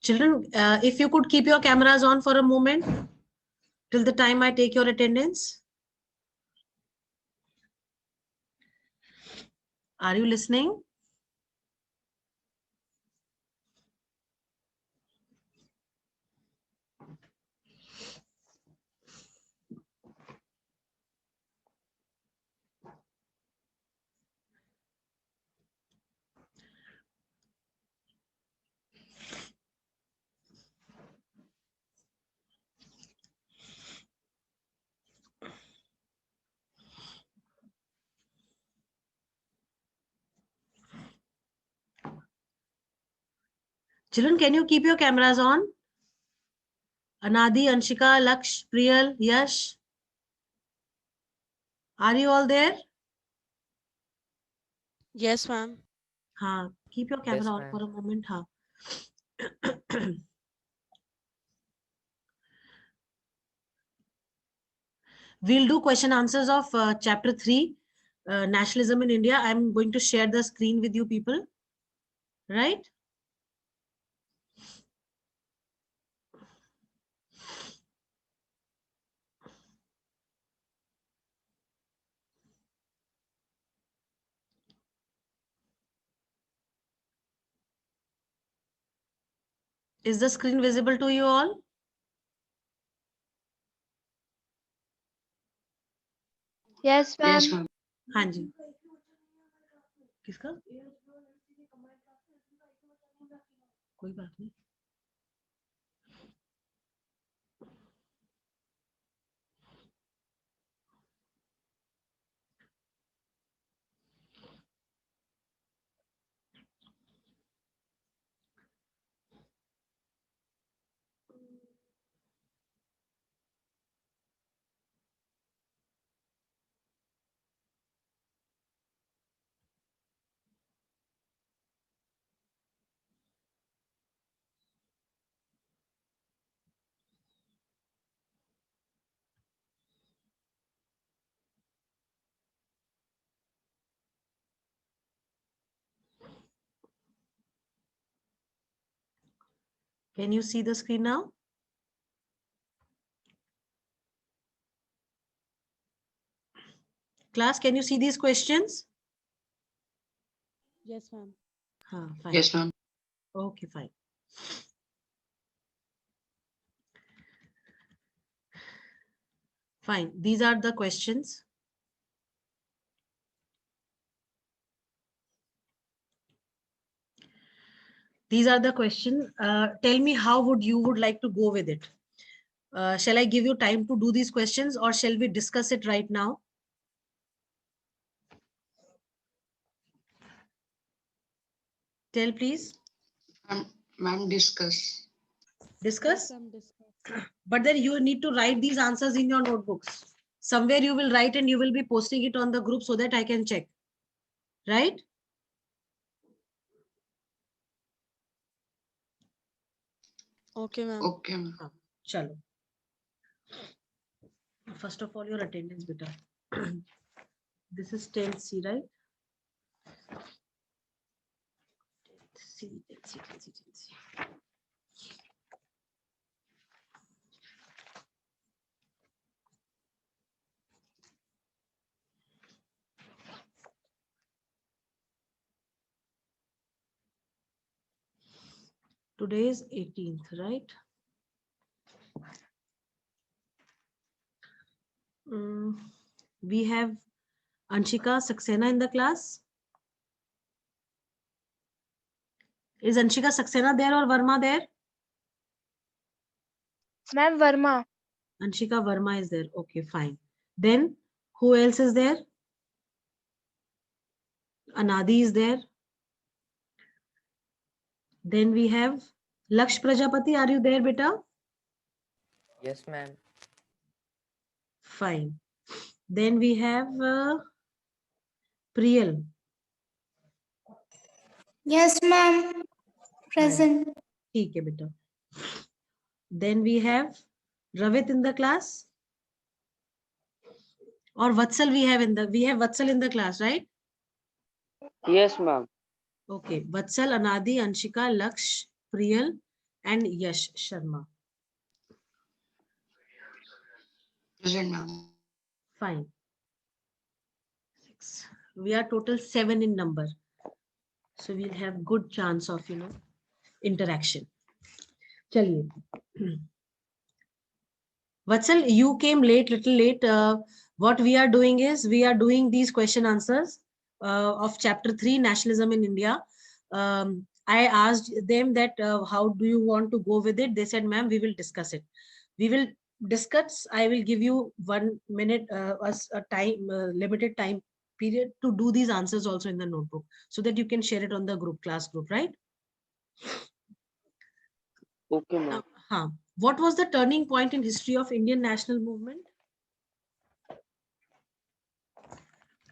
Children, if you could keep your cameras on for a moment till the time I take your attendance. Are you listening? Children, can you keep your cameras on? Anadi, Anshika, Laksh, Priyal, Yash. Are you all there? Yes, ma'am. Haan, keep your camera Yes, on ma'am. for a moment. Haan. We'll do question answers of chapter 3, Nationalism in India. I'm going to share the screen with you people. Right? Is the screen visible to you all? Yes, ma'am. हाँ जी. किसका? कोई बात नहीं. Can you see the screen now? Class, can you see these questions? Yes, ma'am. Fine. Yes, ma'am. Okay, fine. Fine. These are the questions. These are the questions. Tell me how would you would like to go with it. Shall I give you time to do these questions or shall we discuss it right now? Tell please. Ma'am, discuss. Discuss. Yes, ma'am. Discuss. But then you need to write these answers in your notebooks. Somewhere you will write and you will be posting it on the group so that I can check. Right? Okay, ma'am. Okay, ma'am. हाँ, चलो. First of all, your attendance, beta. This is 10C, right? 10C, 10C, 10C, 10C. Today is 18th, right? We have Anshika Saxena in the class. Is Anshika Saxena there or Verma there? Ma'am, Verma. Anshika Verma is there. Okay, fine. Then who else is there? Anadi is there. Then we have Laksh Prajapati. Are you there, beta? Yes, ma'am. Fine. Then we have Priyal. Yes, ma'am. Present. ठीक है बेटा. Then we have Ravit in the class. Or Vatsal we have Vatsal in the class, right? Yes, ma'am. Okay. Vatsal, Anadi, Anshika, Laksh, Priyal, and Yash Sharma. Present, ma'am. Fine. 6. We are total 7 in number. So we'll have good chance of, interaction. Chaliye. Vatsal, you came little late. What we are doing is we are doing these question answers of chapter 3, Nationalism in India. I asked them that how do you want to go with it? They said, ma'am, we will discuss it. We will discuss. I will give you 1 minute, a time, limited time period to do these answers also in the notebook so that you can share it on the class group, right? Okay, ma'am. What was the turning point in history of Indian national movement?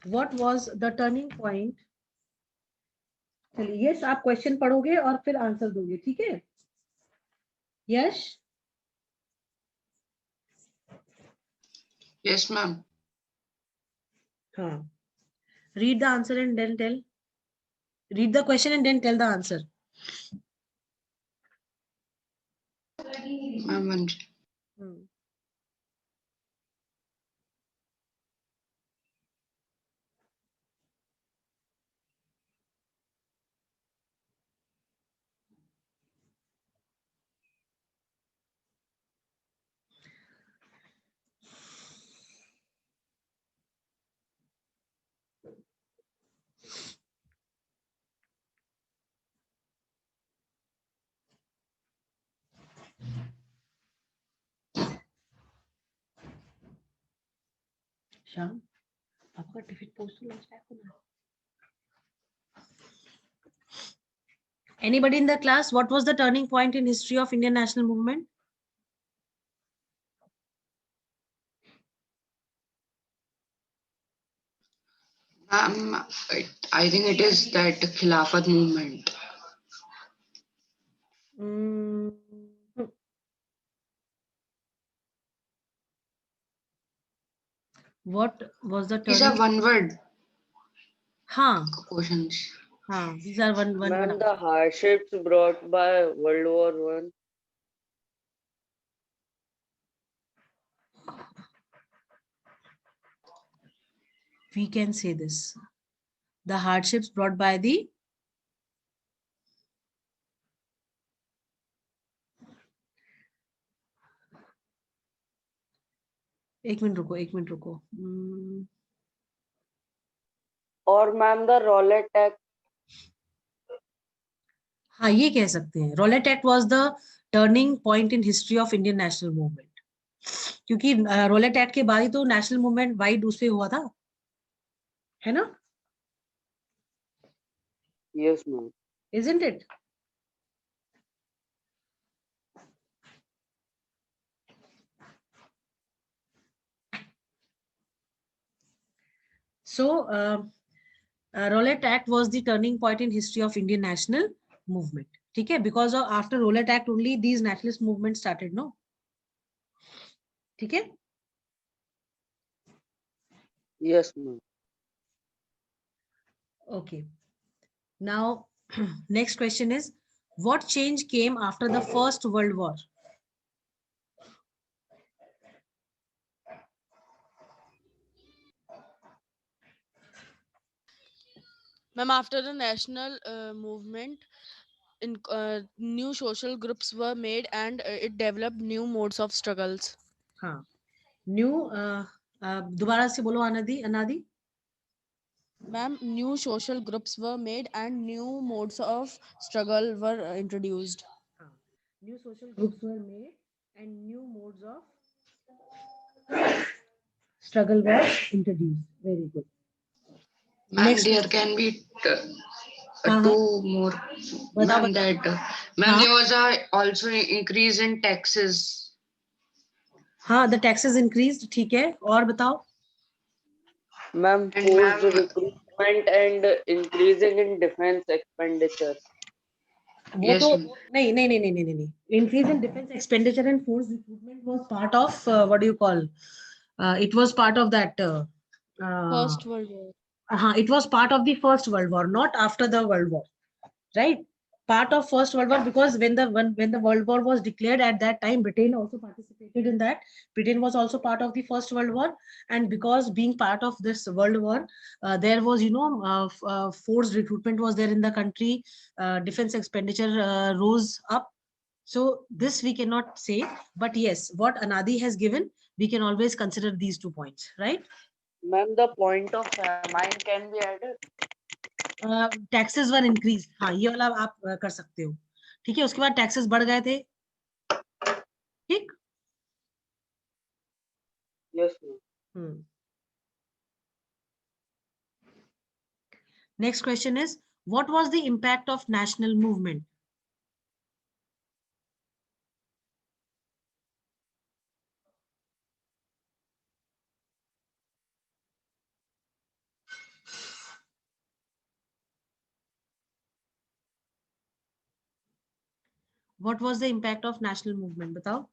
What was the turning point? चलिए यश आप question पढ़ोगे और फिर answer दोगे, ठीक है? यश? Yes, ma'am. हाँ. Read the answer and then tell. Read the question and then tell the answer. Ma'am, Sham, आपका टिफिन पोस्ट लंच पैक होना. Anybody in the class? What was the turning point in history of Indian national movement? ma'am, I think it is that Khilafat movement. What was the These are turning? one word हाँ. questions. हाँ. These are one. Ma'am, the hardships brought by World War I. We can say this. The hardships brought by the एक minute रुको. Or ma'am, the Rowlatt Act. हाँ, ये कह सकते हैं. Rowlatt Act was the turning point in history of Indian national movement. क्योंकि Rowlatt Act के बाद ही तो national movement वाइड उस पे हुआ था, है ना? Yes, ma'am. Isn't it? So, Rowlatt Act was the turning point in history of Indian national movement. ठीक है, because of after Rowlatt Act only these nationalist movements started, no? ठीक है. Yes, ma'am. Okay. Now, next question is, what change came after the First World War? Ma'am, after the national movement, new social groups were made and it developed new modes of struggles. हाँ. New, दोबारा से बोलो अनादि. Ma'am, new social groups were made and new modes of struggle were introduced. हाँ. New social groups were made and new modes of struggle were introduced. Very good. Ma'am, Next. there can be हाँ, हाँ. two more. बताओ, Ma'am, that ma'am, हाँ. there was a also increase in taxes. हाँ, the taxes increased. ठीक है, और बताओ. Ma'am, And forced ma'am, recruitment and increasing in defense expenditure. वो yes, तो ma'am. नहीं. Increase in defense expenditure and forced recruitment was part of what do you call? It was part of that. First World War. It was part of the First World War, not after the World War, right? Part of First World War, because when the World War was declared at that time, Britain also participated in that. Britain was also part of the First World War, and because being part of this World War, there was forced recruitment was there in the country. Defense expenditure rose up. So this we cannot say, but yes, what Anadi has given, we can always consider these 2 points, right? Ma'am, the point of famine can be added. Taxes were increase. हाँ, ये वाला आप कर सकते हो. ठीक है, उसके बाद टैक्सेस बढ़ गए थे. ठीक. Yes, ma'am. Next question is, what was the impact of national movement? What was the impact of national movement? बताओ.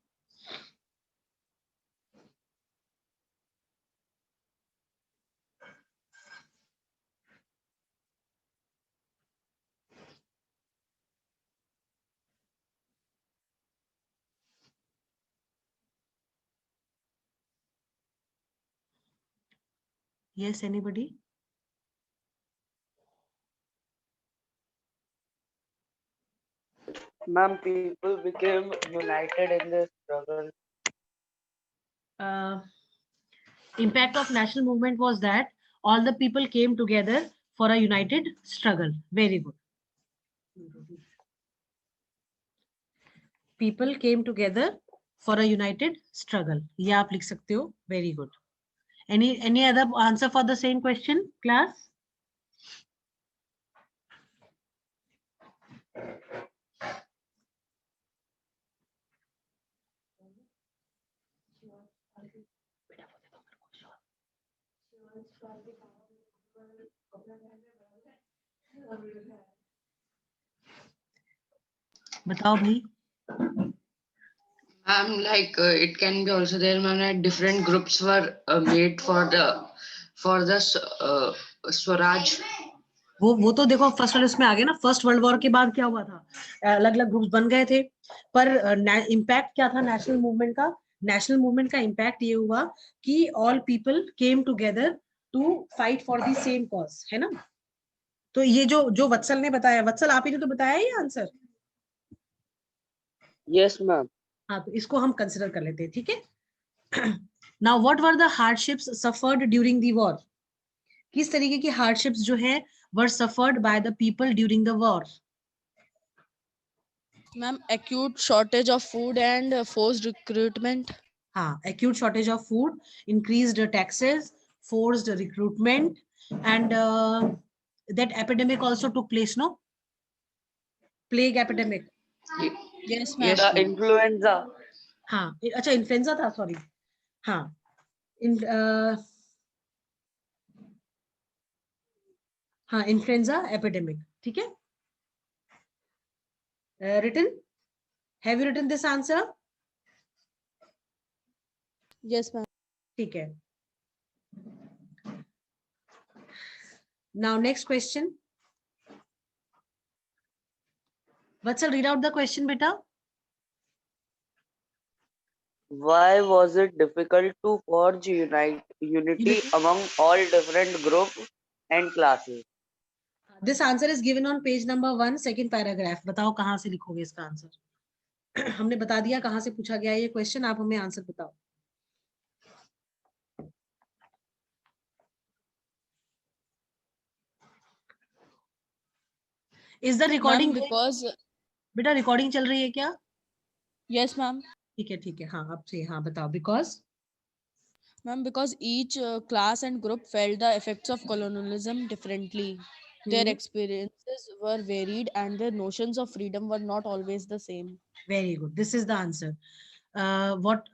Yes, anybody? Ma'am, people became united in this struggle. Impact of national movement was that all the people came together for a united struggle. Very good. People came together for a united struggle. ये आप लिख सकते हो. Very good. Any other answer for the same question, class? बताओ भाई. Ma'am, like it can be also there, ma'am, that different groups were made for the Swaraj. वो तो देखो फर्स्ट वाले उसमें आ गया ना. फर्स्ट वर्ल्ड वॉर के बाद क्या हुआ था, अलग अलग ग्रुप्स बन गए थे. पर इम्पैक्ट क्या था नेशनल मूवमेंट का? नेशनल मूवमेंट का इम्पैक्ट ये हुआ कि all people came together to fight for the same cause, है ना. तो ये जो वत्सल ने बताया, वत्सल आप ही ने तो बताया ये आंसर. Yes, ma'am. हाँ, तो इसको हम कंसिडर कर लेते हैं. ठीक है. Now what were the hardships suffered during the war? किस तरीके की हार्डशिप्स जो है were suffered by the people during the war? Ma'am, acute shortage of food and forced recruitment. हाँ, acute shortage of food, increased taxes, forced recruitment, and that epidemic also took place, no? Plague epidemic. Yes, ma'am. Yes, The ma'am. influenza. हाँ, अच्छा influenza था, sorry. हाँ, हाँ, influenza epidemic. ठीक है. Written? Have you written this answer? Yes, ma'am. ठीक है. Now next question. Vatsal, read out the question, beta. Why was it difficult to forge unity among all different groups and classes? This answer is given on page number 1, second paragraph. बताओ कहाँ से लिखोगे इसका answer. हमने बता दिया कहाँ से पूछा गया ये क्वेश्चन. आप हमें आंसर बताओ. Is the recording? Ma'am, because बेटा रिकॉर्डिंग चल रही है क्या? yes, ma'am. ठीक है. हाँ अब से हाँ बताओ. Because Ma'am, because each class and group felt the effects of colonialism differently. Their experiences were varied and their notions of freedom were not always the same. very good. This is the answer. What?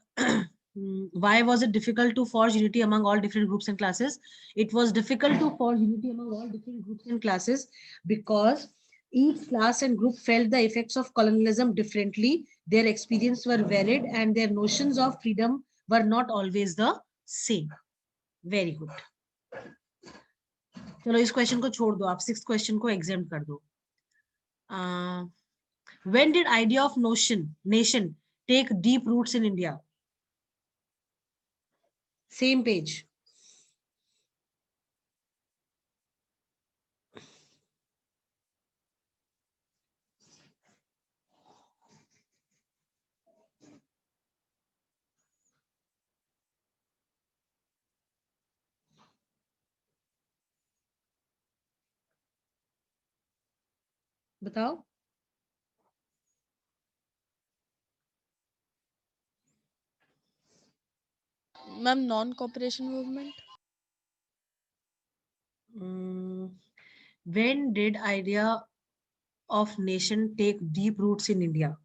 Why was it difficult to forge unity among all different groups and classes? It was difficult to forge unity among all different groups and classes because each class and group felt the effects of colonialism differently. Their experiences were varied and their notions of freedom were not always the same. Very good. चलो इस question को छोड़ दो. आप 6th question को exam कर दो. When did idea of nation take deep roots in India? Same page. बताओ. Ma'am, non-cooperation movement. When did idea of nation take deep roots in India?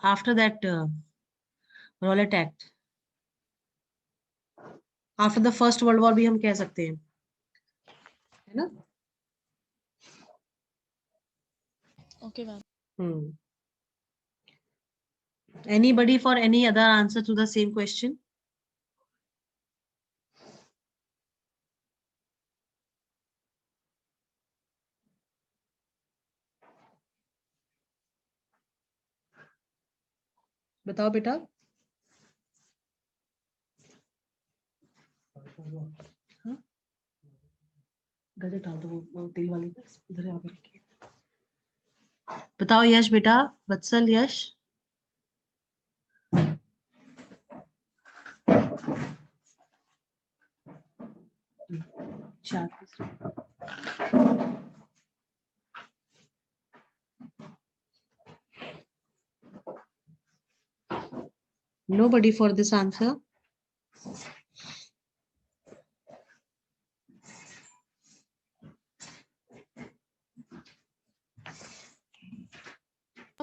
After that Rowlatt Act. After the First World War भी हम कह सकते हैं, है ना? Okay, ma'am. Anybody for any other answer to the same question? बताओ बेटा. हाँ? गलत डाल दो वो तेल वाली इधर यहाँ पे रखिए. बताओ यश बेटा. वत्सल यश. Nobody for this answer.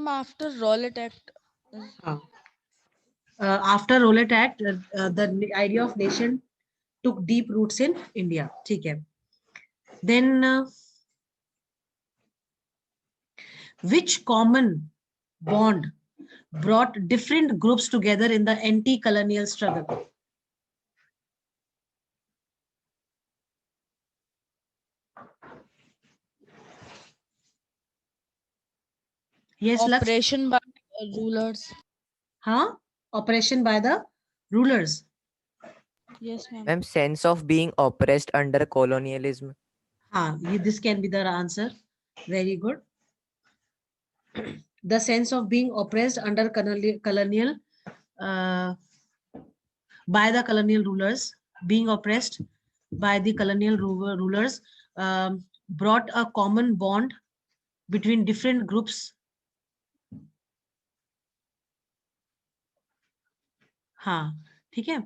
After Rowlatt Act. After Rowlatt Act, the idea of nation took deep roots in India. ठीक है. Then which common bond brought different groups together in the anti-colonial struggle? Yes, Operation by rulers. Huh? Oppression by the rulers. Yes, ma'am. Ma'am, sense of being oppressed under colonialism. This can be the answer. Very good. The sense of being oppressed under colonial by the colonial rulers, being oppressed by the colonial rulers brought a common bond between different groups. हाँ ठीक है.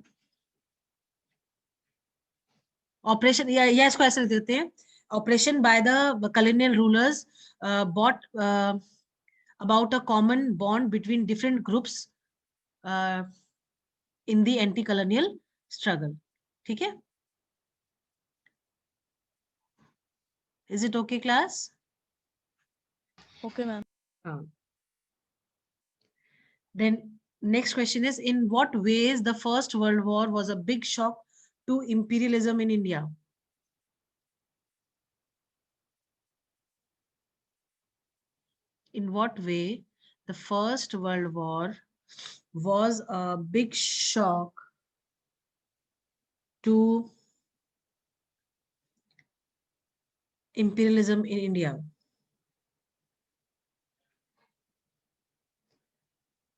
Operation या इसको ऐसे देते हैं. Oppression by the colonial rulers brought about a common bond between different groups in the anti-colonial struggle. ठीक है. Is it okay, class? Okay, ma'am. Then next question is, in what ways the First World War was a big shock to imperialism in India? In what way the First World War was a big shock to imperialism in India?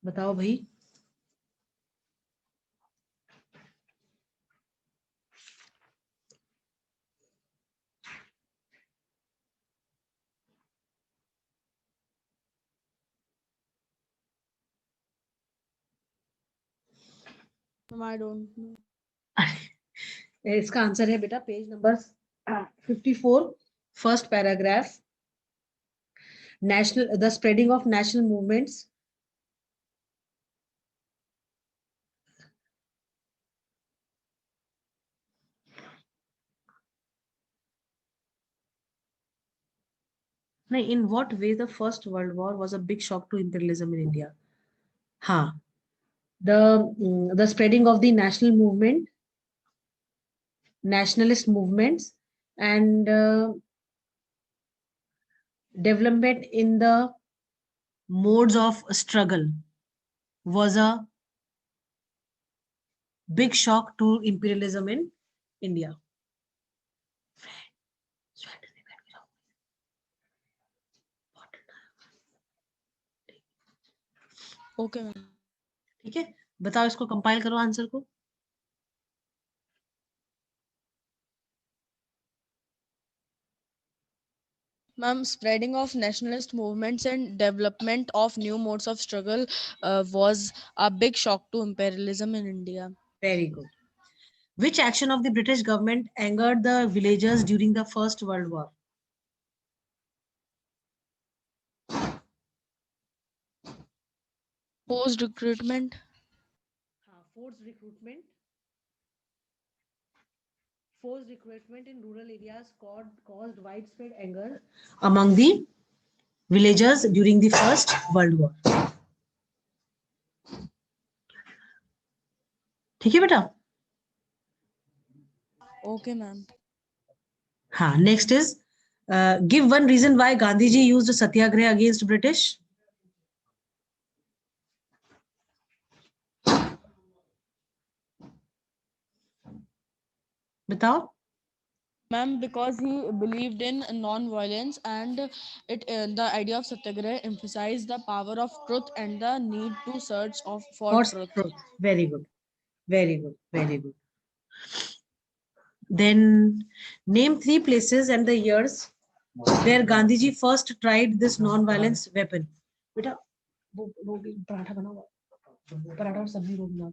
बताओ भाई. Ma'am, I don't know. इसका answer है बेटा page number 54, first paragraph. National, the spreading of national movements. In what way the First World War was a big shock to imperialism in India? हाँ, the spreading of the national movement, nationalist movements, and development in the modes of struggle was a big shock to imperialism in India. Okay, ma'am. ठीक है, बताओ इसको compile करो answer को. Ma'am, spreading of nationalist movements and development of new modes of struggle was a big shock to imperialism in India. Very good. Which action of the British government angered the villagers during the First World War? Forced recruitment. Forced recruitment. Forced recruitment in rural areas caused widespread anger among the villagers during the First World War. ठीक है बेटा. Okay, ma'am. हाँ, next is give one reason why Gandhiji used satyagraha against British. बताओ. Ma'am, because he believed in non-violence and the idea of satyagraha emphasized the power of truth and the need to search for truth. Very good. Very good. Very good. Then name 3 places and the years where Gandhiji first tried this non-violence weapon. बेटा वो पराठा बना हुआ, पराठा और सब्जी रोटी बना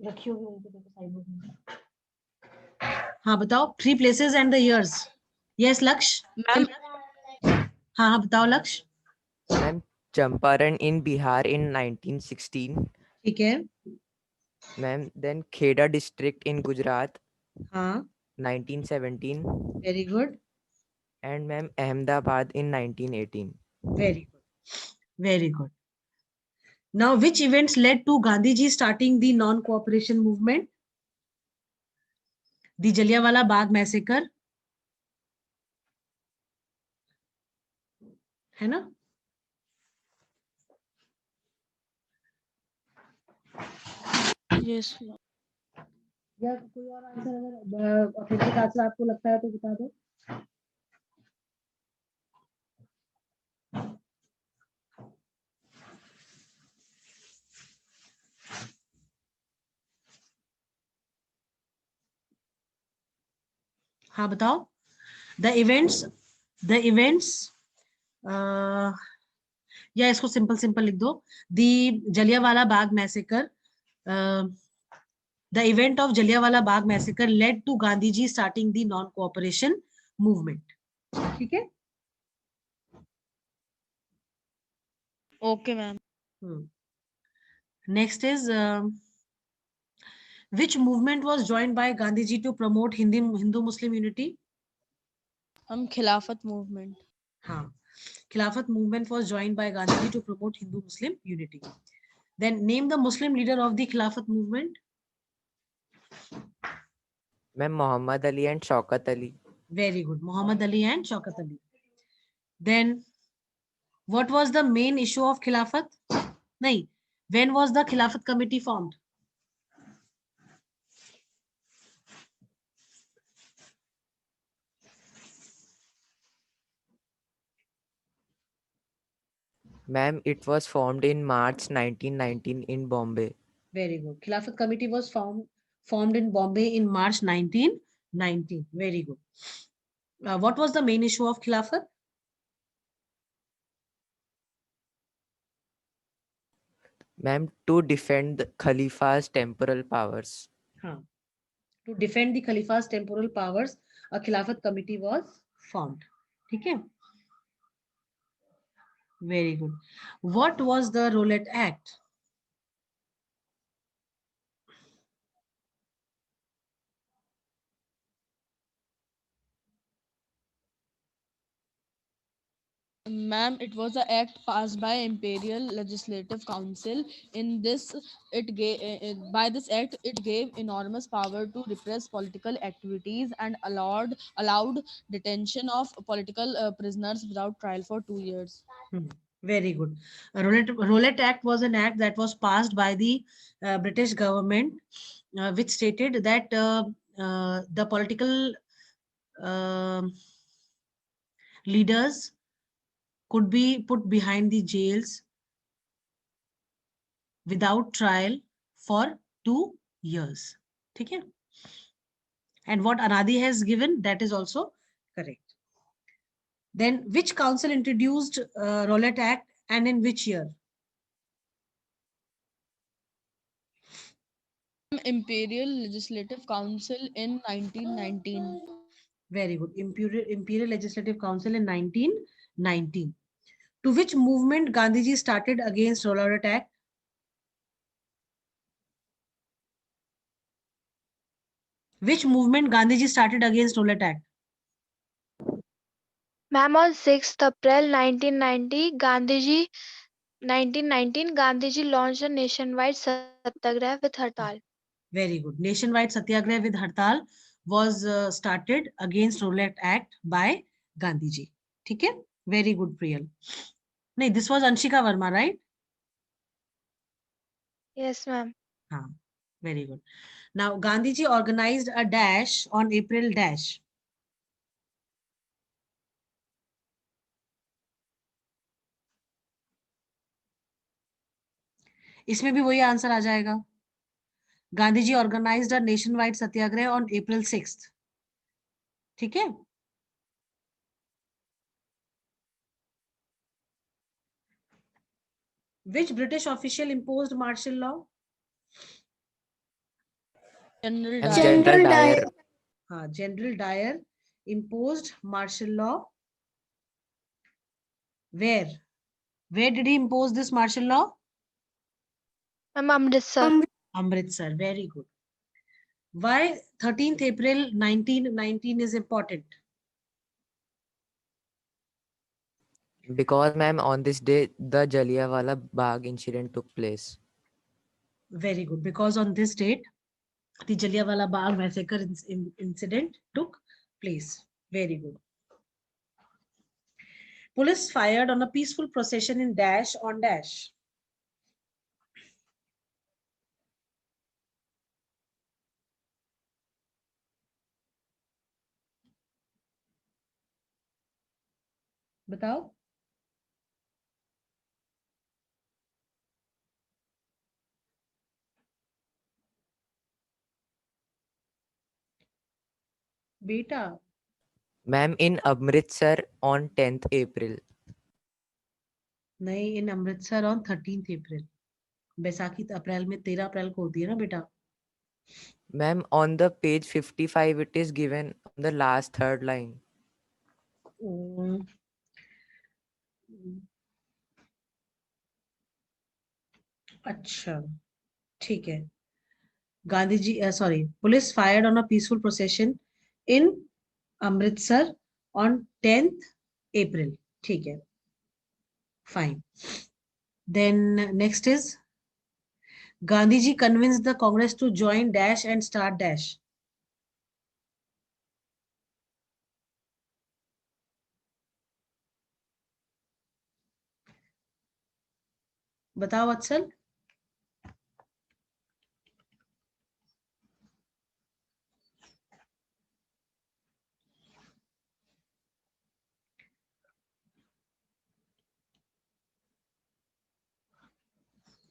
रखी होगी वहीं पे देखो साइड में. हाँ बताओ 3 places and the years. Yes लक्ष्य. Ma'am, हाँ बताओ लक्ष्य. Ma'am, Champaran in Bihar in 1916. ठीक है. Ma'am, then Kheda district in Gujarat, हाँ. 1917. Very good. And ma'am, Ahmedabad in 1918. Very good. Very good. Now, which events led to Gandhiji starting the non-cooperation movement? The Jallianwala Bagh massacre. है ना? yes, ma'am. या कोई और answer अगर authentic answer आपको लगता है तो बता दो. हाँ बताओ. The events या इसको सिंपल लिख दो. The Jallianwala Bagh massacre. The event of Jallianwala Bagh massacre led to Gandhiji starting the non-cooperation movement. ठीक है. Okay, ma'am. Next is which movement was joined by Gandhiji to promote Hindu Muslim unity? Khilafat movement. हाँ, Khilafat movement was joined by Gandhiji to promote Hindu-Muslim unity. Then name the Muslim leader of the Khilafat movement. Ma'am, Muhammad Ali and Shaukat Ali. Very good. Muhammad Ali and Shaukat Ali. Then what was the main issue of Khilafat? Nahi. When was the Khilafat committee formed? Ma'am, it was formed in March 1919 in Bombay. Very good. Khilafat committee was formed in Bombay in March 1919. Very good. What was the main issue of Khilafat? Ma'am, to defend the Khalifa's temporal powers. Huh. To defend the Khalifa's temporal powers, a Khilafat committee was formed. Okay. Very good. What was the Rowlatt Act? Ma'am, it was an act passed by Imperial Legislative Council. In this, it gave by this act it gave enormous power to repress political activities and allowed detention of political prisoners without trial for 2 years. Very good. Rowlatt Act was an act that was passed by the British government, which stated that the political um leaders could be put behind the jails without trial for 2 years. Okay? And what Anadi has given, that is also correct. Then which council introduced Rowlatt Act and in which year? Imperial Legislative Council in 1919. Very good. Imperial Legislative Council in 1919. To which movement Gandhiji started against Rowlatt Act? Which movement Gandhiji started against Rowlatt Act? Ma'am, on 6th April 1919, Gandhiji launched a nationwide satyagraha with Hartal. Very good. Nationwide Satyagraha with Hartal was started against Rowlatt Act by Gandhiji. Okay? Very good, Priyal. No, this was Anshika Verma, right? Yes, ma'am. Very good. Now, Gandhiji organized a dash on April dash. इसमें भी वही answer आ जाएगा. Gandhiji organized a nationwide satyagraha on April 6th. ठीक है? Which British official imposed martial law? General And Dyer. General Dyer. General Dyer imposed martial law. Where? Where did he impose this martial law? Ma'am, Amritsar. Amritsar. Very good. Why 13th April 1919 is important? Because, ma'am, on this day, the Jallianwala Bagh incident took place. Very good. Because on this date, the Jallianwala Bagh massacre incident took place. Very good. Police fired on a peaceful procession in dash on dash. बताओ. बेटा. Ma'am, in Amritsar on 10th April. नहीं, in Amritsar on 13th April. Baisakhi अप्रैल में 13 अप्रैल को होती है ना बेटा. Ma'am, on the page 55, it is given on the last third line. अच्छा, ठीक है. Gandhiji, police fired on a peaceful procession in Amritsar on 10th April. ठीक है, fine. Then next is Gandhiji convinced the Congress to join dash and start dash. बताओ वत्सल.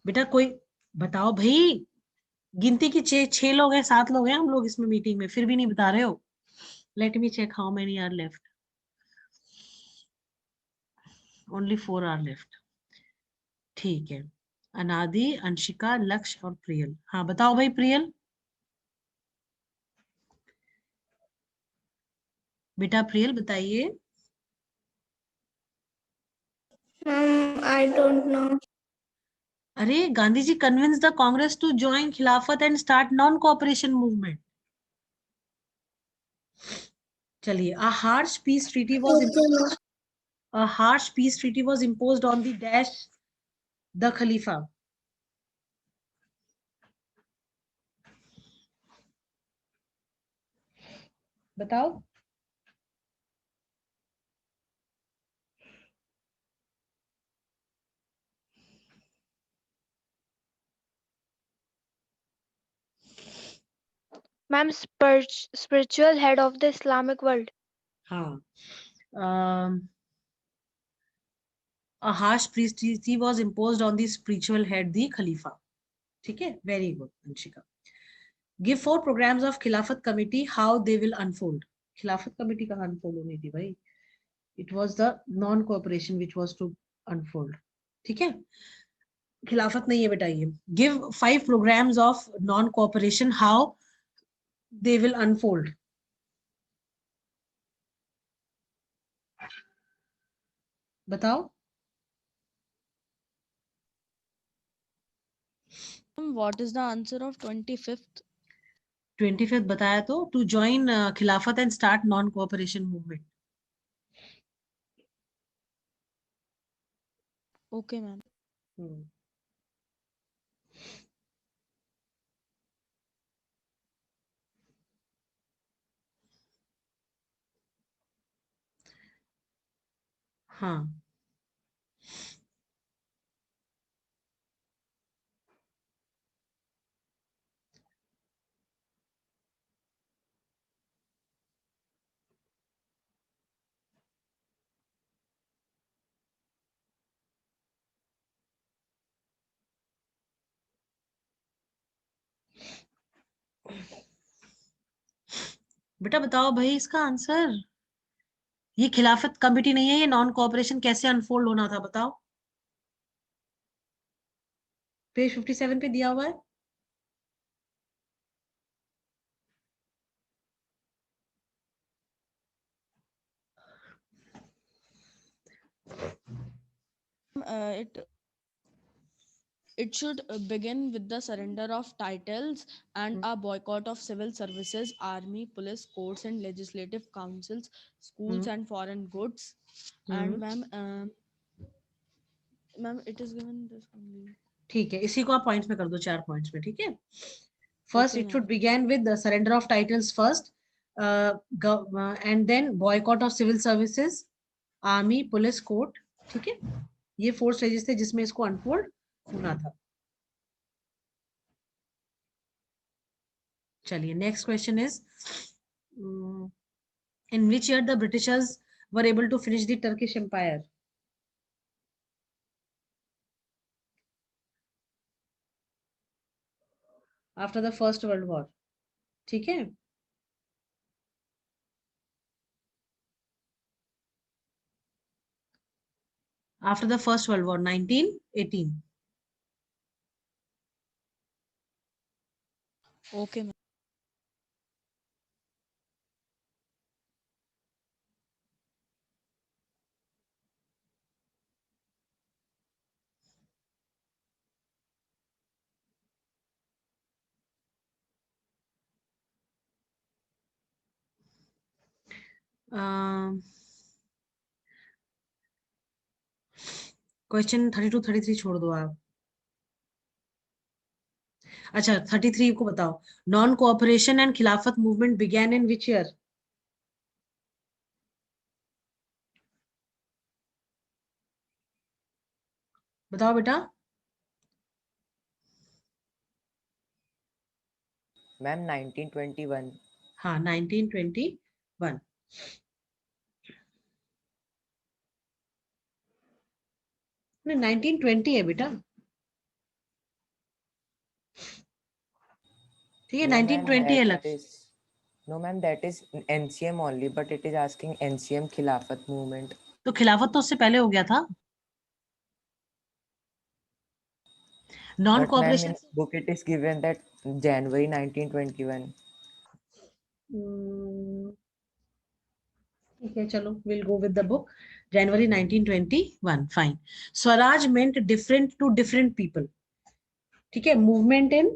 बेटा कोई बताओ भाई. गिनती की 6 लोग हैं, 7 लोग हैं हम लोग इसमें मीटिंग में, फिर भी नहीं बता रहे हो. Let me check how many are left. Only 4 are left. ठीक है. अनादि, अंशिका, लक्ष्य और प्रियल. हाँ बताओ भाई प्रियल. बेटा प्रियल बताइए. Ma'am, I don't know. अरे Gandhi ji convince the Congress to join Khilafat and start non cooperation movement. चलिए. A harsh peace treaty was Okay, ma'am. a harsh peace treaty was imposed on the dash the Khalifa. बताओ. Ma'am, spiritual head of the Islamic world. हाँ. A harsh peace treaty was imposed on the spiritual head the Khalifa. ठीक है. Very good Anshika. Give 4 programs of Khilafat committee how they will unfold. Khilafat committee कहाँ unfold होनी थी भाई. It was the non cooperation which was to unfold. ठीक है. खिलाफत नहीं है बेटा ये. Give 5 programs of non cooperation how they will unfold. बताओ. What is the answer of 25th? 25th बताया तो. To join खिलाफत and start non cooperation movement. Okay, ma'am. हाँ. बेटा बताओ भाई इसका आंसर. ये खिलाफत कमिटी नहीं है, ये नॉन कोऑपरेशन कैसे अनफोल्ड होना था बताओ. पेज 57 पे दिया हुआ है. It should begin with the surrender of titles and a boycott of civil services, army, police, courts, and legislative councils, schools, and foreign goods. And ma'am, it is given this only. ठीक है. इसी को आप points में कर दो, 4 points में. ठीक है. First, Okay, it should ma'am. begin with the surrender of titles first, and then boycott of civil services, army, police, court. ठीक है. ये 4 stages थे जिसमें इसको अनफोल्ड होना था. चलिए. Next question is, in which year the Britishers were able to finish the Turkish Empire? After the First World War. ठीक है. After the First World War, 1918. Okay, ma'am. Um, question 32 33 छोड़ दो आप। अच्छा 33 को बताओ, नॉन कोऑपरेशन एंड खिलाफत movement began in which year? बताओ बेटा। मैम 1921। हाँ 1921। नहीं 1920 है बेटा, ठीक है, No ma'am, 1920 है that लक्ष्य। is no ma'am, that is NCM only, but it is asking NCM Khilafat movement. तो खिलाफत तो उससे पहले हो गया था। Non But ma'am, cooperation in book it is given that January 1921. ठीक है, चलो will go with the book. January 1921, fine. Swaraj meant different to different people, ठीक है। Movement in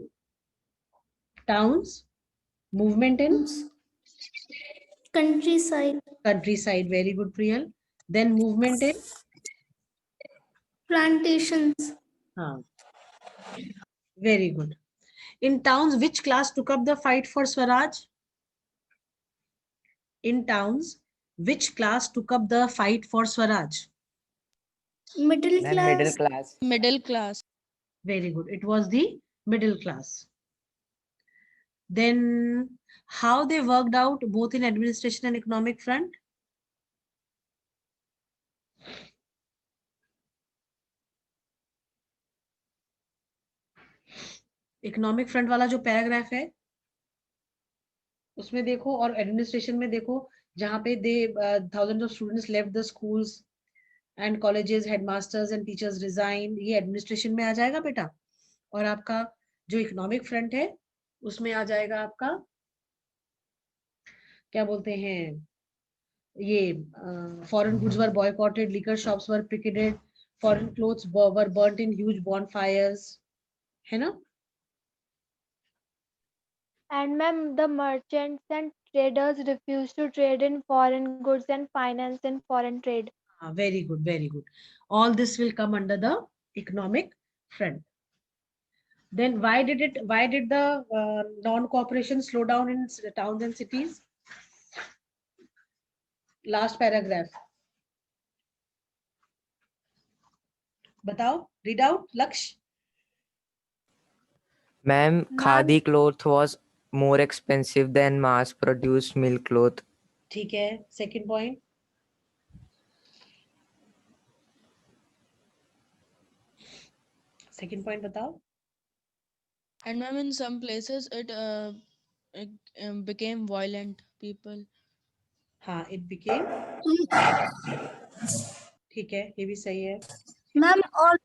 towns, movement in Countryside. Countryside, very good Priyal. Then movement in, Plantations. हाँ very good. In towns which class took up the fight for Swaraj? In towns, which class took up the fight for Swaraj? Middle Ma'am, middle class. class. Middle class. Very good. It was the middle class. Then, how they worked out both in administration and economic front? Economic front वाला जो paragraph है उसमें देखो, और administration में देखो, जहां पे they thousand of students left the schools and colleges, headmasters and teachers resign, ये एडमिनिस्ट्रेशन में आ जाएगा बेटा। और आपका जो इकोनॉमिक फ्रंट है उसमें आ जाएगा आपका, क्या बोलते हैं, ये foreign goods were boycotted, liquor shops were picketed, foreign clothes were burnt in huge bonfires, है ना। And ma'am, the merchants and traders refused to trade in foreign goods and finance in foreign trade. Very good, very good. All this will come under the economic front. Then why did the non-cooperation slow down in towns and cities? Last paragraph. बताओ, read out, Laksh. Ma'am, Ma'am, khadi cloth was more expensive than mass-produced milk cloth. ठीक है, second point. Second point बताओ। And ma'am, in some places it became violent. People. हाँ, it became, ठीक है, ये भी सही है। Ma'am, all